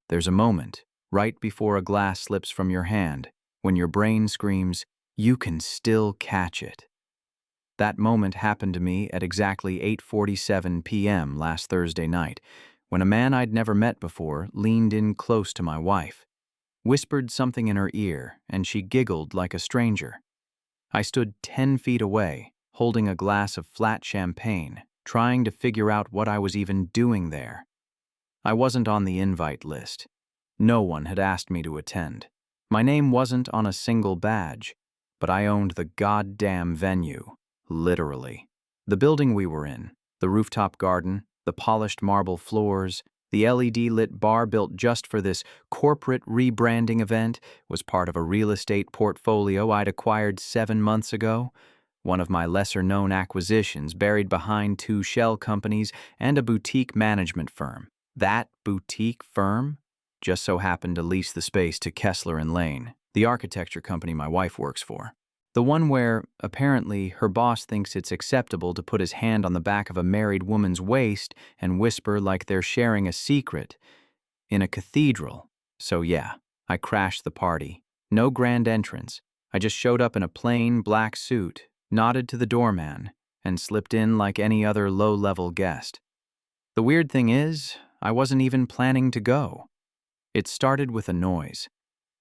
There's a moment, right before a glass slips from your hand, when your brain screams, "You can still catch it." That moment happened to me at exactly 8:47 p.m. last Thursday night, when a man I'd never met before leaned in close to my wife, whispered something in her ear, and she giggled like a stranger. I stood 10 feet away, holding a glass of flat champagne, trying to figure out what I was even doing there. I wasn't on the invite list. No one had asked me to attend. My name wasn't on a single badge, but I owned the goddamn venue, literally. The building we were in, the rooftop garden, the polished marble floors, the LED-lit bar built just for this corporate rebranding event was part of a real estate portfolio I'd acquired 7 months ago, one of my lesser-known acquisitions buried behind 2 shell companies and a boutique management firm. That boutique firm just so happened to lease the space to Kessler and Lane, the architecture company my wife works for. The one where, apparently, her boss thinks it's acceptable to put his hand on the back of a married woman's waist and whisper like they're sharing a secret in a cathedral. So yeah, I crashed the party. No grand entrance. I just showed up in a plain black suit, nodded to the doorman, and slipped in like any other low-level guest. The weird thing is, I wasn't even planning to go. It started with a noise.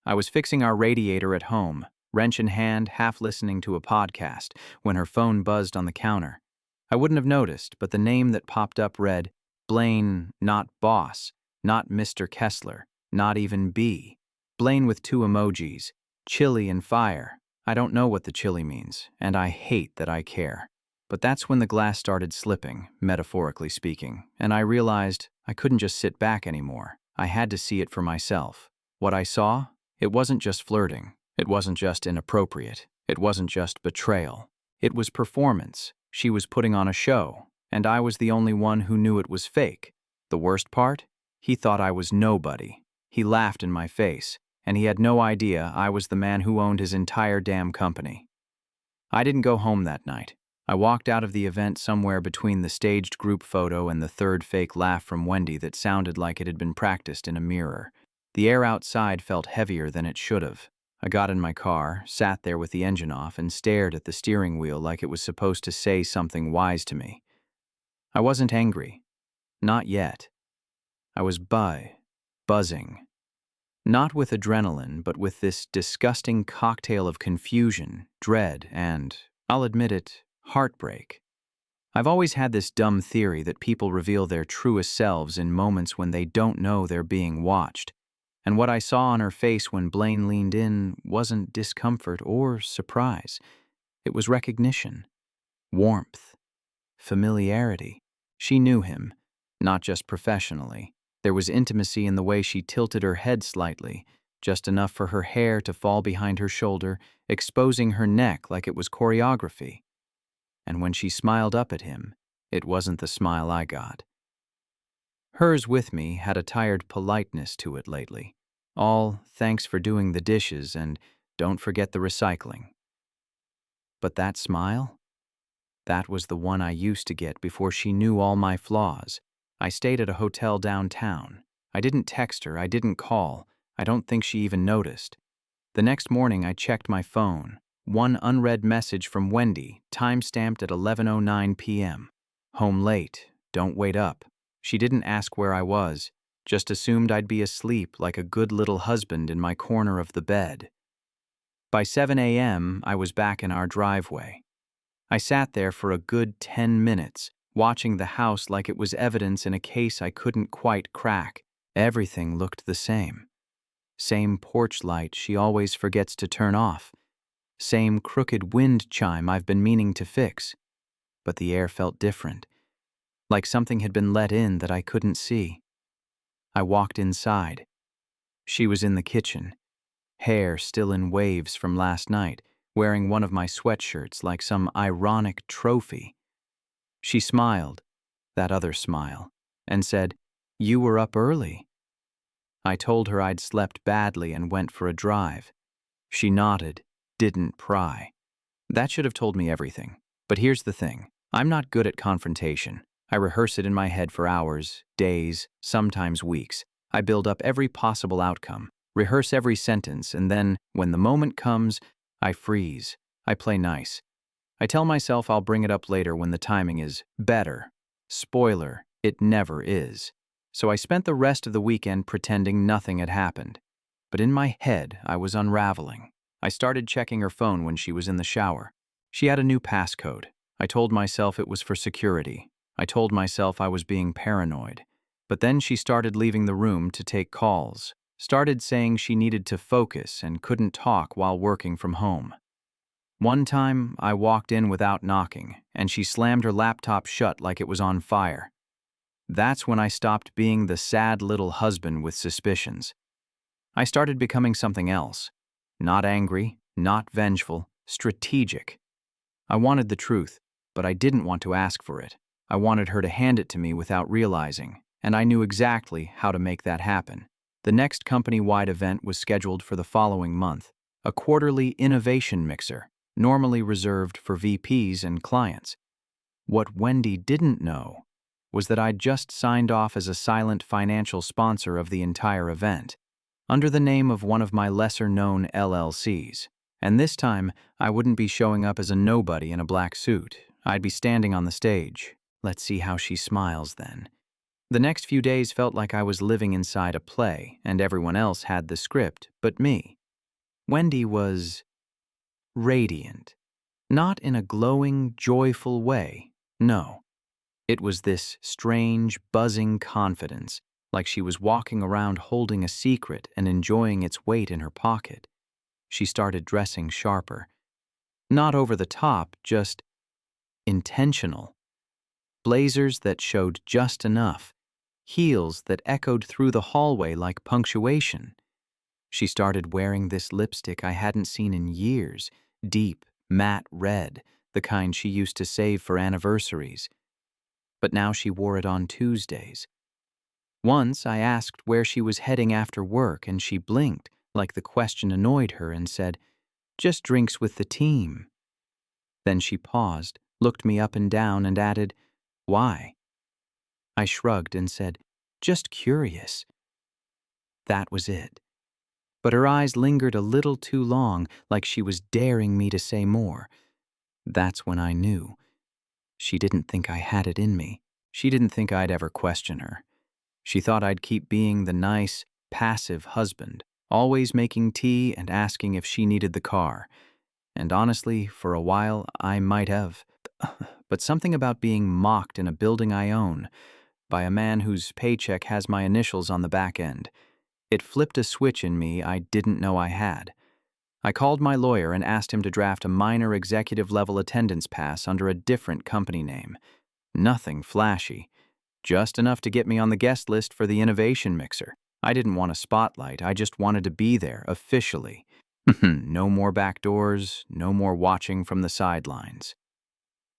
I was fixing our radiator at home, wrench in hand, half listening to a podcast, when her phone buzzed on the counter. I wouldn't have noticed, but the name that popped up read, Blaine, not boss, not Mr. Kessler, not even B. Blaine with 2 emojis, chili and fire. I don't know what the chili means, and I hate that I care. But that's when the glass started slipping, metaphorically speaking, and I realized I couldn't just sit back anymore. I had to see it for myself. What I saw? It wasn't just flirting. It wasn't just inappropriate. It wasn't just betrayal. It was performance. She was putting on a show, and I was the only one who knew it was fake. The worst part? He thought I was nobody. He laughed in my face, and he had no idea I was the man who owned his entire damn company. I didn't go home that night. I walked out of the event somewhere between the staged group photo and the third fake laugh from Wendy that sounded like it had been practiced in a mirror. The air outside felt heavier than it should have. I got in my car, sat there with the engine off, and stared at the steering wheel like it was supposed to say something wise to me. I wasn't angry. Not yet. I was buzzing. Not with adrenaline, but with this disgusting cocktail of confusion, dread, and, I'll admit it, heartbreak. I've always had this dumb theory that people reveal their truest selves in moments when they don't know they're being watched. And what I saw on her face when Blaine leaned in wasn't discomfort or surprise. It was recognition, warmth, familiarity. She knew him, not just professionally. There was intimacy in the way she tilted her head slightly, just enough for her hair to fall behind her shoulder, exposing her neck like it was choreography. And when she smiled up at him, it wasn't the smile I got. Hers with me had a tired politeness to it lately. All, thanks for doing the dishes and don't forget the recycling. But that smile? That was the one I used to get before she knew all my flaws. I stayed at a hotel downtown. I didn't text her, I didn't call. I don't think she even noticed. The next morning I checked my phone. One unread message from Wendy, time-stamped at 11:09 p.m. Home late, don't wait up. She didn't ask where I was, just assumed I'd be asleep like a good little husband in my corner of the bed. By 7 a.m., I was back in our driveway. I sat there for a good 10 minutes, watching the house like it was evidence in a case I couldn't quite crack. Everything looked the same. Same porch light she always forgets to turn off. Same crooked wind chime I've been meaning to fix. But the air felt different, like something had been let in that I couldn't see. I walked inside. She was in the kitchen, hair still in waves from last night, wearing one of my sweatshirts like some ironic trophy. She smiled, that other smile, and said, "You were up early." I told her I'd slept badly and went for a drive. She nodded, didn't pry. That should have told me everything. But here's the thing. I'm not good at confrontation. I rehearse it in my head for hours, days, sometimes weeks. I build up every possible outcome, rehearse every sentence, and then, when the moment comes, I freeze. I play nice. I tell myself I'll bring it up later when the timing is better. Spoiler, it never is. So I spent the rest of the weekend pretending nothing had happened. But in my head, I was unraveling. I started checking her phone when she was in the shower. She had a new passcode. I told myself it was for security. I told myself I was being paranoid. But then she started leaving the room to take calls, started saying she needed to focus and couldn't talk while working from home. One time, I walked in without knocking, and she slammed her laptop shut like it was on fire. That's when I stopped being the sad little husband with suspicions. I started becoming something else. Not angry, not vengeful, strategic. I wanted the truth, but I didn't want to ask for it. I wanted her to hand it to me without realizing, and I knew exactly how to make that happen. The next company-wide event was scheduled for the following month, a quarterly innovation mixer, normally reserved for VPs and clients. What Wendy didn't know was that I'd just signed off as a silent financial sponsor of the entire event, under the name of one of my lesser-known LLCs. And this time, I wouldn't be showing up as a nobody in a black suit. I'd be standing on the stage. Let's see how she smiles then. The next few days felt like I was living inside a play, and everyone else had the script but me. Wendy was radiant. Not in a glowing, joyful way, no. It was this strange, buzzing confidence, like she was walking around holding a secret and enjoying its weight in her pocket. She started dressing sharper. Not over the top, just intentional. Blazers that showed just enough, heels that echoed through the hallway like punctuation. She started wearing this lipstick I hadn't seen in years, deep, matte red, the kind she used to save for anniversaries. But now she wore it on Tuesdays. Once I asked where she was heading after work, and she blinked, like the question annoyed her, and said, "Just drinks with the team." Then she paused, looked me up and down, and added, "Why?" I shrugged and said, "Just curious." That was it. But her eyes lingered a little too long, like she was daring me to say more. That's when I knew. She didn't think I had it in me. She didn't think I'd ever question her. She thought I'd keep being the nice, passive husband, always making tea and asking if she needed the car. And honestly, for a while, I might have. But something about being mocked in a building I own, by a man whose paycheck has my initials on the back end, it flipped a switch in me I didn't know I had. I called my lawyer and asked him to draft a minor executive-level attendance pass under a different company name. Nothing flashy. Just enough to get me on the guest list for the innovation mixer. I didn't want a spotlight, I just wanted to be there, officially. No more back doors, no more watching from the sidelines.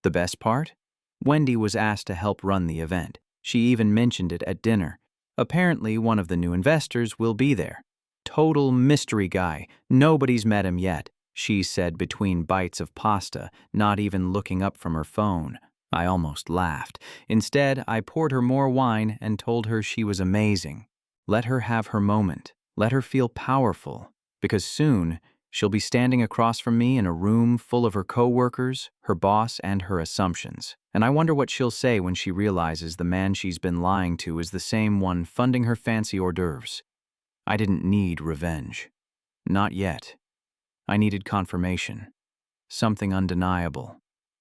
The best part? Wendy was asked to help run the event. She even mentioned it at dinner. Apparently, one of the new investors will be there. Total mystery guy. Nobody's met him yet, she said between bites of pasta, not even looking up from her phone. I almost laughed. Instead, I poured her more wine and told her she was amazing. Let her have her moment. Let her feel powerful. Because soon, she'll be standing across from me in a room full of her coworkers, her boss, and her assumptions. And I wonder what she'll say when she realizes the man she's been lying to is the same one funding her fancy hors d'oeuvres. I didn't need revenge. Not yet. I needed confirmation. Something undeniable.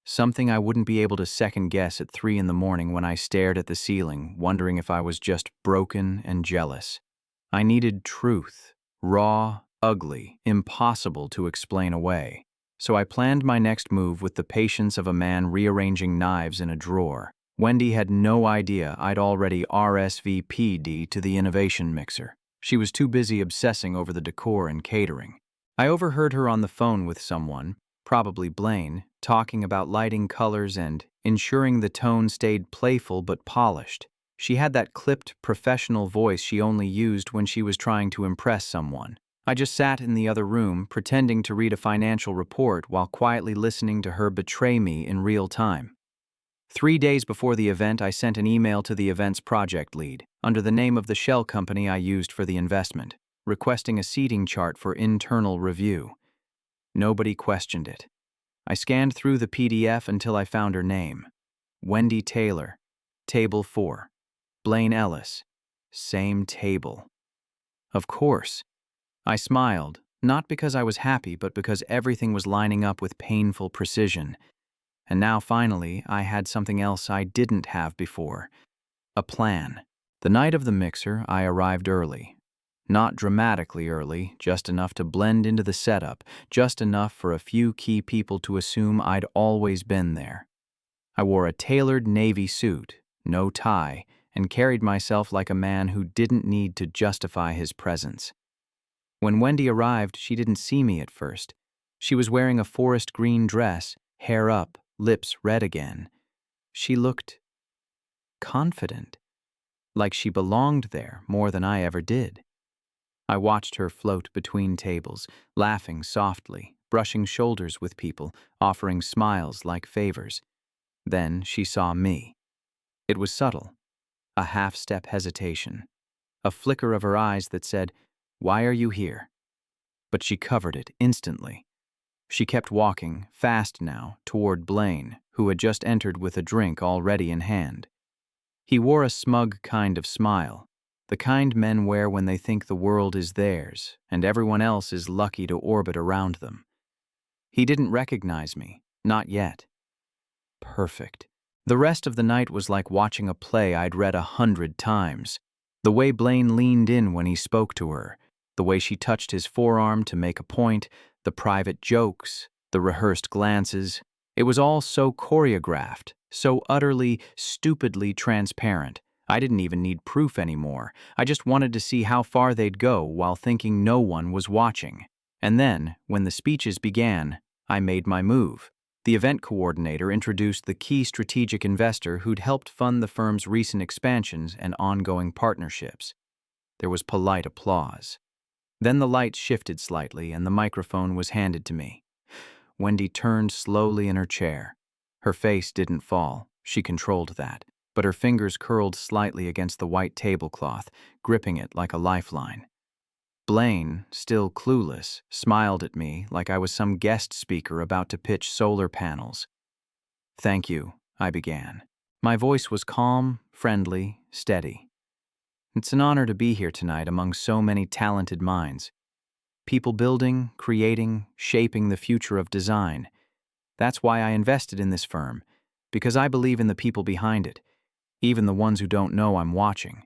Something I wouldn't be able to second-guess at 3 in the morning when I stared at the ceiling, wondering if I was just broken and jealous. I needed truth. Raw, ugly, impossible to explain away. So I planned my next move with the patience of a man rearranging knives in a drawer. Wendy had no idea I'd already RSVP'd to the innovation mixer. She was too busy obsessing over the decor and catering. I overheard her on the phone with someone, probably Blaine, talking about lighting colors and ensuring the tone stayed playful but polished. She had that clipped, professional voice she only used when she was trying to impress someone. I just sat in the other room, pretending to read a financial report while quietly listening to her betray me in real time. 3 days before the event, I sent an email to the event's project lead, under the name of the shell company I used for the investment, requesting a seating chart for internal review. Nobody questioned it. I scanned through the PDF until I found her name. Wendy Taylor, Table 4. Blaine Ellis, same table. Of course. I smiled, not because I was happy, but because everything was lining up with painful precision. And now, finally, I had something else I didn't have before. A plan. The night of the mixer, I arrived early. Not dramatically early, just enough to blend into the setup, just enough for a few key people to assume I'd always been there. I wore a tailored navy suit, no tie, and carried myself like a man who didn't need to justify his presence. When Wendy arrived, she didn't see me at first. She was wearing a forest green dress, hair up, lips red again. She looked confident, like she belonged there more than I ever did. I watched her float between tables, laughing softly, brushing shoulders with people, offering smiles like favors. Then she saw me. It was subtle, a half-step hesitation, a flicker of her eyes that said, "Why are you here?" But she covered it instantly. She kept walking, fast now, toward Blaine, who had just entered with a drink already in hand. He wore a smug kind of smile, the kind men wear when they think the world is theirs and everyone else is lucky to orbit around them. He didn't recognize me, not yet. Perfect. The rest of the night was like watching a play I'd read 100 times. The way Blaine leaned in when he spoke to her, the way she touched his forearm to make a point, the private jokes, the rehearsed glances. It was all so choreographed, so utterly, stupidly transparent. I didn't even need proof anymore. I just wanted to see how far they'd go while thinking no one was watching. And then, when the speeches began, I made my move. The event coordinator introduced the key strategic investor who'd helped fund the firm's recent expansions and ongoing partnerships. There was polite applause. Then the lights shifted slightly and the microphone was handed to me. Wendy turned slowly in her chair. Her face didn't fall, she controlled that, but her fingers curled slightly against the white tablecloth, gripping it like a lifeline. Blaine, still clueless, smiled at me like I was some guest speaker about to pitch solar panels. "Thank you," I began. My voice was calm, friendly, steady. "It's an honor to be here tonight among so many talented minds. People building, creating, shaping the future of design. That's why I invested in this firm, because I believe in the people behind it, even the ones who don't know I'm watching."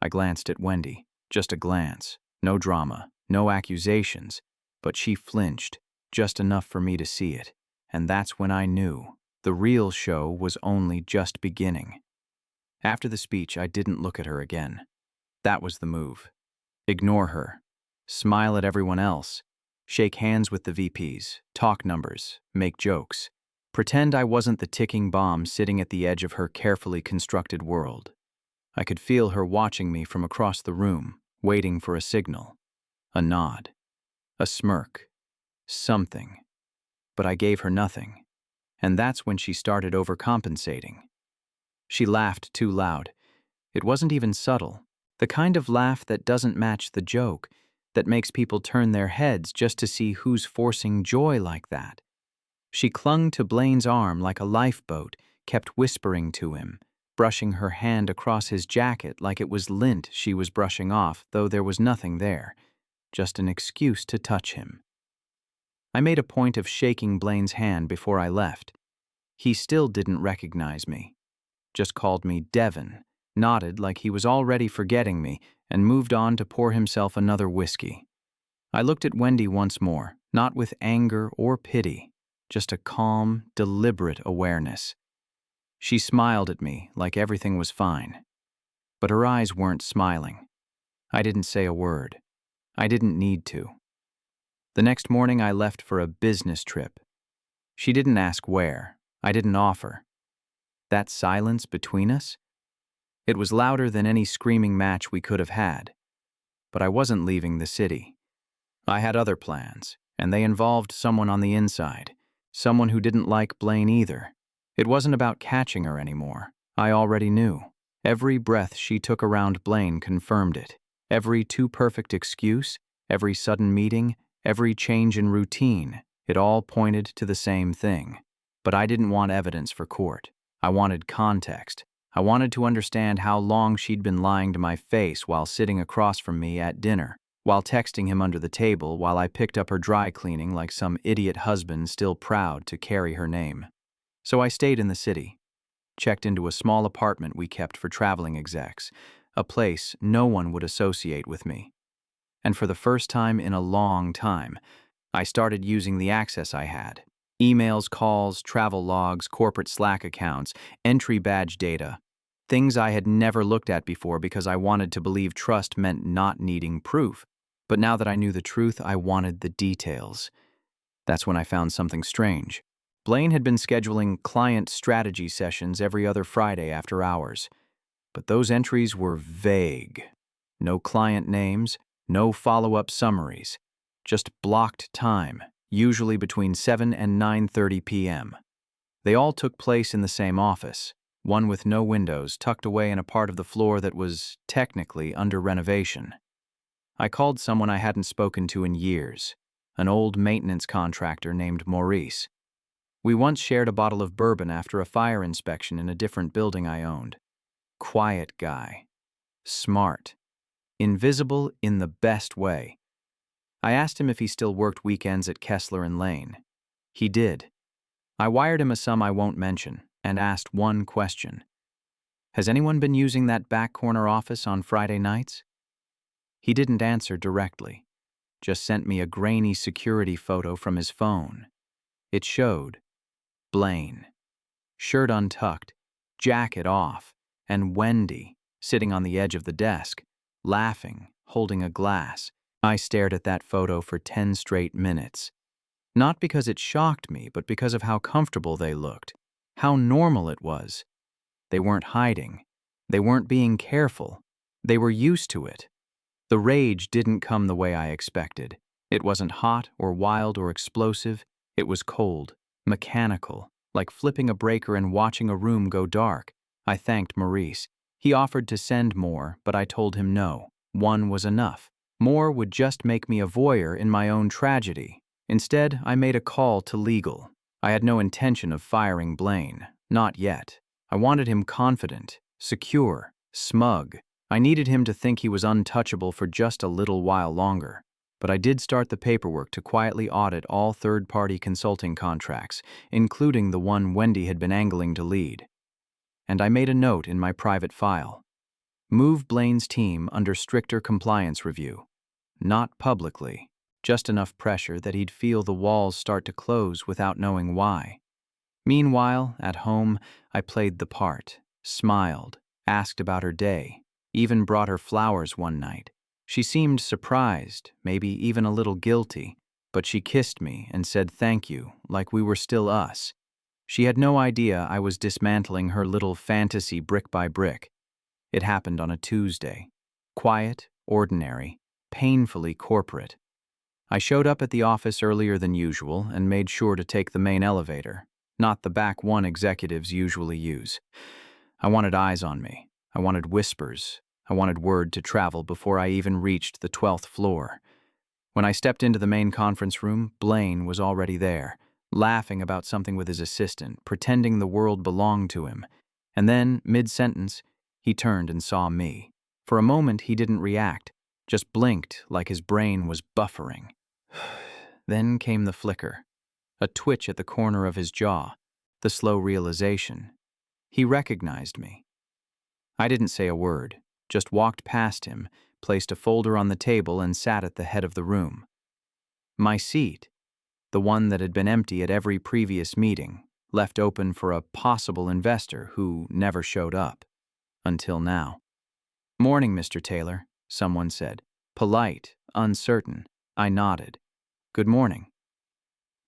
I glanced at Wendy, just a glance. No drama, no accusations, but she flinched, just enough for me to see it. And that's when I knew the real show was only just beginning. After the speech, I didn't look at her again. That was the move. Ignore her. Smile at everyone else. Shake hands with the VPs, talk numbers, make jokes. Pretend I wasn't the ticking bomb sitting at the edge of her carefully constructed world. I could feel her watching me from across the room, waiting for a signal, a nod, a smirk, something. But I gave her nothing, and that's when she started overcompensating. She laughed too loud. It wasn't even subtle, the kind of laugh that doesn't match the joke, that makes people turn their heads just to see who's forcing joy like that. She clung to Blaine's arm like a lifeboat, kept whispering to him, brushing her hand across his jacket like it was lint she was brushing off, though there was nothing there, just an excuse to touch him. I made a point of shaking Blaine's hand before I left. He still didn't recognize me, just called me Devin, nodded like he was already forgetting me, and moved on to pour himself another whiskey. I looked at Wendy once more, not with anger or pity, just a calm, deliberate awareness. She smiled at me like everything was fine. But her eyes weren't smiling. I didn't say a word. I didn't need to. The next morning I left for a business trip. She didn't ask where. I didn't offer. That silence between us? It was louder than any screaming match we could have had. But I wasn't leaving the city. I had other plans, and they involved someone on the inside, someone who didn't like Blaine either. It wasn't about catching her anymore. I already knew. Every breath she took around Blaine confirmed it. Every too-perfect excuse, every sudden meeting, every change in routine, it all pointed to the same thing. But I didn't want evidence for court. I wanted context. I wanted to understand how long she'd been lying to my face while sitting across from me at dinner, while texting him under the table while I picked up her dry cleaning like some idiot husband still proud to carry her name. So I stayed in the city, checked into a small apartment we kept for traveling execs, a place no one would associate with me. And for the first time in a long time, I started using the access I had. Emails, calls, travel logs, corporate Slack accounts, entry badge data. Things I had never looked at before because I wanted to believe trust meant not needing proof. But now that I knew the truth, I wanted the details. That's when I found something strange. Blaine had been scheduling client strategy sessions every other Friday after hours. But those entries were vague. No client names, no follow-up summaries. Just blocked time, usually between 7 and 9:30 p.m. They all took place in the same office, one with no windows tucked away in a part of the floor that was technically under renovation. I called someone I hadn't spoken to in years, an old maintenance contractor named Maurice. We once shared a bottle of bourbon after a fire inspection in a different building I owned. Quiet guy. Smart. Invisible in the best way. I asked him if he still worked weekends at Kessler and Lane. He did. I wired him a sum I won't mention and asked one question. Has anyone been using that back corner office on Friday nights? He didn't answer directly, just sent me a grainy security photo from his phone. It showed Blaine, shirt untucked, jacket off, and Wendy sitting on the edge of the desk, laughing, holding a glass. I stared at that photo for 10 straight minutes. Not because it shocked me, but because of how comfortable they looked, how normal it was. They weren't hiding. They weren't being careful. They were used to it. The rage didn't come the way I expected. It wasn't hot or wild or explosive. It was cold, mechanical, like flipping a breaker and watching a room go dark. I thanked Maurice. He offered to send more, but I told him no. One was enough. More would just make me a voyeur in my own tragedy. Instead, I made a call to legal. I had no intention of firing Blaine. Not yet. I wanted him confident, secure, smug. I needed him to think he was untouchable for just a little while longer. But I did start the paperwork to quietly audit all third-party consulting contracts, including the one Wendy had been angling to lead. And I made a note in my private file. Move Blaine's team under stricter compliance review. Not publicly, just enough pressure that he'd feel the walls start to close without knowing why. Meanwhile, at home, I played the part, smiled, asked about her day, even brought her flowers one night. She seemed surprised, maybe even a little guilty, but she kissed me and said thank you, like we were still us. She had no idea I was dismantling her little fantasy brick by brick. It happened on a Tuesday. Quiet, ordinary, painfully corporate. I showed up at the office earlier than usual and made sure to take the main elevator, not the back one executives usually use. I wanted eyes on me. I wanted whispers. I wanted word to travel before I even reached the 12th floor. When I stepped into the main conference room, Blaine was already there, laughing about something with his assistant, pretending the world belonged to him. And then, mid-sentence, he turned and saw me. For a moment, he didn't react, just blinked like his brain was buffering. Then came the flicker, a twitch at the corner of his jaw, the slow realization. He recognized me. I didn't say a word, just walked past him, placed a folder on the table, and sat at the head of the room. My seat, the one that had been empty at every previous meeting, left open for a possible investor who never showed up. Until now. "Morning, Mr. Taylor," someone said. Polite, uncertain. I nodded. "Good morning."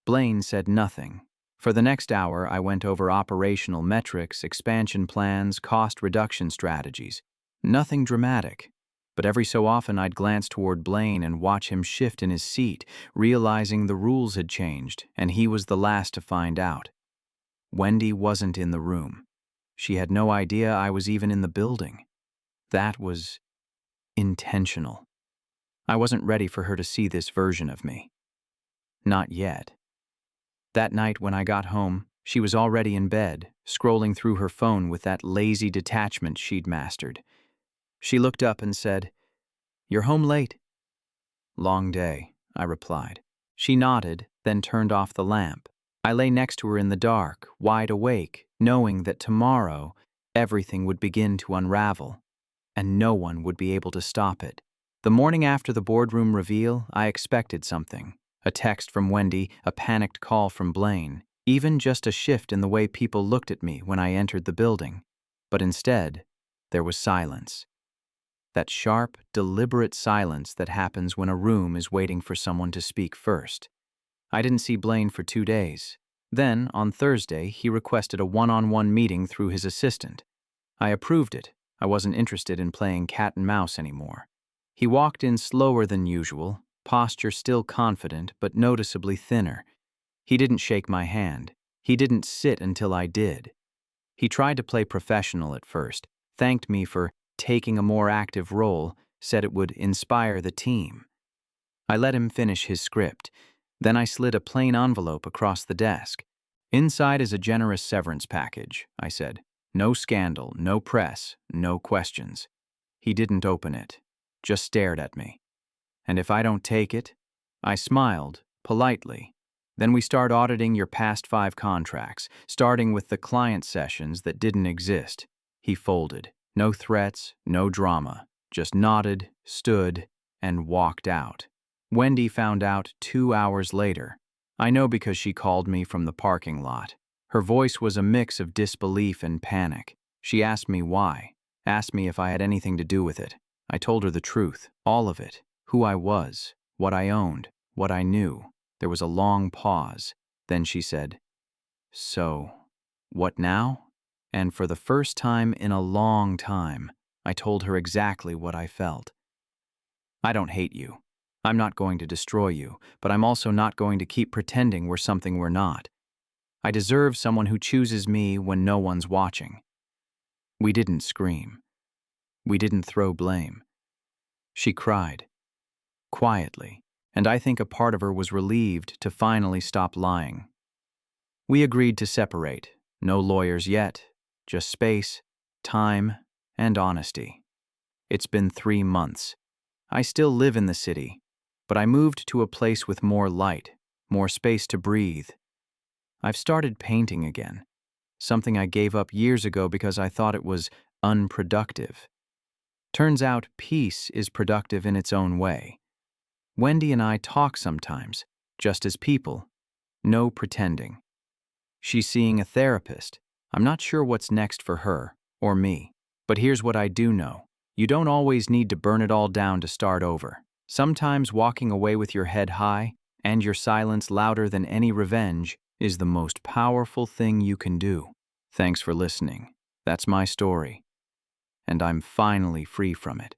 Blaine said nothing. For the next hour, I went over operational metrics, expansion plans, cost reduction strategies. Nothing dramatic. But every so often I'd glance toward Blaine and watch him shift in his seat, realizing the rules had changed, and he was the last to find out. Wendy wasn't in the room. She had no idea I was even in the building. That was intentional. I wasn't ready for her to see this version of me. Not yet. That night when I got home, she was already in bed, scrolling through her phone with that lazy detachment she'd mastered. She looked up and said, "You're home late." "Long day," I replied. She nodded, then turned off the lamp. I lay next to her in the dark, wide awake, knowing that tomorrow everything would begin to unravel, and no one would be able to stop it. The morning after the boardroom reveal, I expected something. A text from Wendy, a panicked call from Blaine, even just a shift in the way people looked at me when I entered the building. But instead, there was silence. That sharp, deliberate silence that happens when a room is waiting for someone to speak first. I didn't see Blaine for 2 days. Then, on Thursday, he requested a one-on-one meeting through his assistant. I approved it. I wasn't interested in playing cat and mouse anymore. He walked in slower than usual, posture still confident but noticeably thinner. He didn't shake my hand. He didn't sit until I did. He tried to play professional at first, thanked me for taking a more active role, said it would inspire the team. I let him finish his script. Then I slid a plain envelope across the desk. "Inside is a generous severance package," I said. "No scandal, no press, no questions." He didn't open it, just stared at me. "And if I don't take it?" I smiled, politely. "Then we start auditing your past 5 contracts, starting with the client sessions that didn't exist." He folded. No threats, no drama. Just nodded, stood, and walked out. Wendy found out 2 hours later. I know because she called me from the parking lot. Her voice was a mix of disbelief and panic. She asked me why, asked me if I had anything to do with it. I told her the truth, all of it, who I was, what I owned, what I knew. There was a long pause. Then she said, "So, what now?" And for the first time in a long time, I told her exactly what I felt. "I don't hate you. I'm not going to destroy you, but I'm also not going to keep pretending we're something we're not. I deserve someone who chooses me when no one's watching." We didn't scream. We didn't throw blame. She cried, quietly, and I think a part of her was relieved to finally stop lying. We agreed to separate. No lawyers yet, just space, time, and honesty. It's been 3 months. I still live in the city, but I moved to a place with more light, more space to breathe. I've started painting again, something I gave up years ago because I thought it was unproductive. Turns out peace is productive in its own way. Wendy and I talk sometimes, just as people. No pretending. She's seeing a therapist. I'm not sure what's next for her, or me. But here's what I do know. You don't always need to burn it all down to start over. Sometimes walking away with your head high, and your silence louder than any revenge, is the most powerful thing you can do. Thanks for listening. That's my story. And I'm finally free from it.